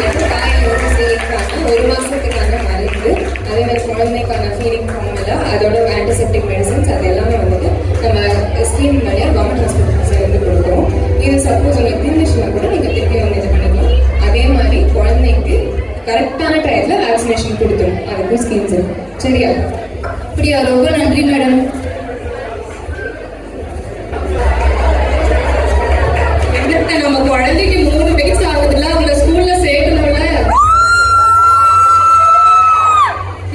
வந்து தாய் வந்து செய்யறாங்க 1 மாசத்துக்கான மருந்து, அதே மாதிரி குழந்தைக்கான ஃபீடிங் ஃபார்முலா, அதோட ஆன்டிசெப்டிக் மெடிசன்ஸ், அது எல்லாமே வந்துட்டு நம்ம ஸ்கீம் வழியாக கவர்மெண்ட் ஹாஸ்பிட்டல்ஸ் வந்து கொடுக்குறோம். இது சப்போஸ் உங்களுக்கு தீர்ந்துச்சுன்னா கூட நீங்கள் திருப்பி வந்து இது பண்ணிக்கலாம். அதே மாதிரி குழந்தைக்கு கரெக்டான டயத்தில் வேக்சினேஷன் கொடுத்துரும், அதுக்கும் ஸ்கீம்ஸ் இருக்கும். சரியா? அப்படியா? ரொம்ப நன்றி மேடம். நம்ம குழந்தைக்கு 3 வயசு ஆகுதுல, அவங்கள ஸ்கூல்ல சேர்க்கணும்ல.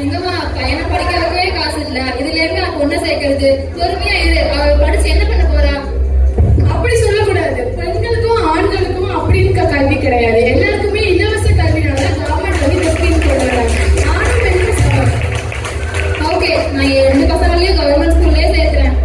எங்கம்மா பையனை படிக்க வைக்கவே காசு இல்ல, இதுல இருந்து நான் பொண்ணை சேர்க்கறது? பொறுமையா இரு, அவ படிச்சு என்ன பண்ண போறா? அப்படி சொல்லக்கூடாது. பெண்களுக்கும் ஆண்களுக்கும் அப்படின்னு கல்வி கிடையாது. எல்லாருக்குமே இலவச கல்வினால கவர்மெண்ட் வந்து இந்த ஸ்கீம் கொண்டு வராங்க. நானும் பெண்கள் சொல்றேன். ஓகே, நான் 2 பசங்களையும் கவர்மெண்ட் ஸ்கூல்லே சேர்த்துறேன்.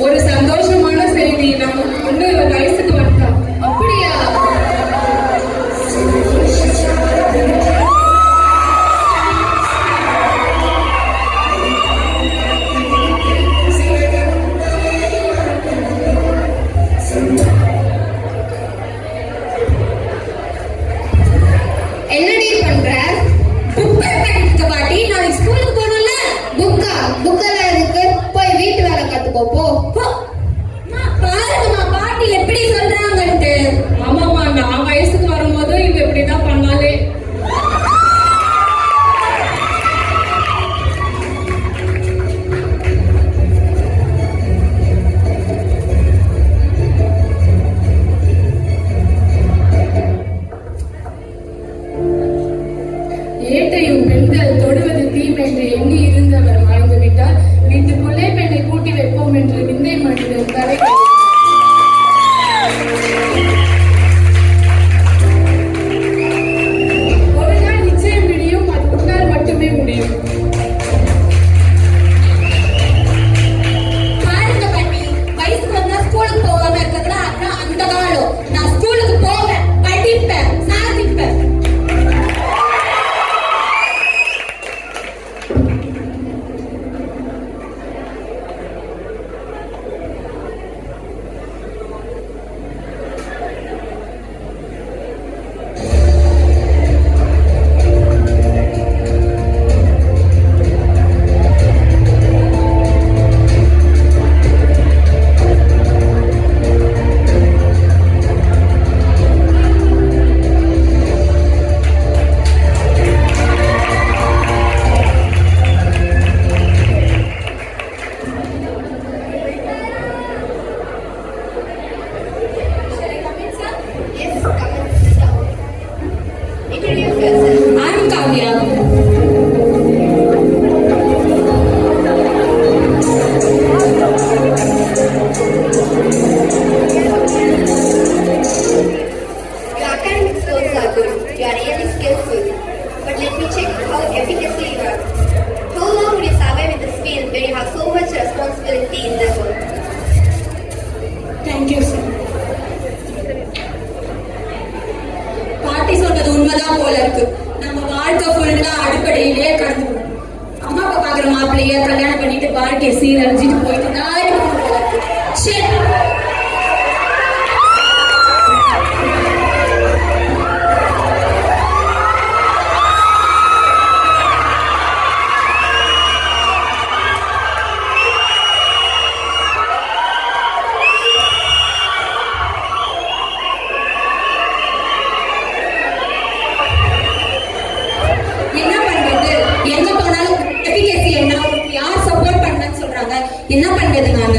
ஒரு சந்தோஷமான செய்தி, நம்ம பொண்ணு வயசுக்கு வந்தா. அப்படியா? என்னடி பண்ற? புக் படிக்க பாட்டி, நாளைக்கு ஸ்கூலுக்கு போகணும்ல. புக்கெல்லாம் இருக்கு, போய் வீட்டு வேலை கத்துக்கோ போ. பாருங்கம்மா பாட்டி எப்படி சொல்றாங்கன்ட்டு. ஆமாம்மா, நான் வயசுக்கு வரும்போது இது இப்படிதான் பண்ணாலே. ஏட்டையும் பெண்கள் தொடுவது தீமை என்று எண்ணி இருந்தவர் வாழ்ந்து விட்டார். வீட்டுக்குள்ளே பெண்ணை கூட்டி வைப்போம் என்று விந்தை மனிதன் கரை. ஒரு நாள் நிச்சயம் முடியும், அது முன்னால் மட்டுமே முடியும். பாருங்க பாட்டி, வயசுக்கு வந்தா ஸ்கூலுக்கு போகாம இருக்கிறதுல அதான் அந்த காலம். நான் ஸ்கூலுக்கு போவேன், படிப்பேன், சாதிப்பேன். I'm Kavya. Your academic skills are good. You are really skillful. But let me check how efficacious you are. How long will you survive in this field where you have so much responsibility in the work? Thank you, sir. பாட்டி சொன்னது உண்மைதான் போல இருக்கு. நம்ம வாழ்க்கை ஃபுல்லா அடிப்படையிலேயே கடந்து போகும். அம்மா அப்பா பாக்குற மாப்பிள்ளைய கல்யாணம் பண்ணிட்டு வாழ்க்கையை சீரழிஞ்சிட்டு போயிட்டு தான் இருக்கணும் போல இருக்கு. சரி, என்ன பண்றது நானு?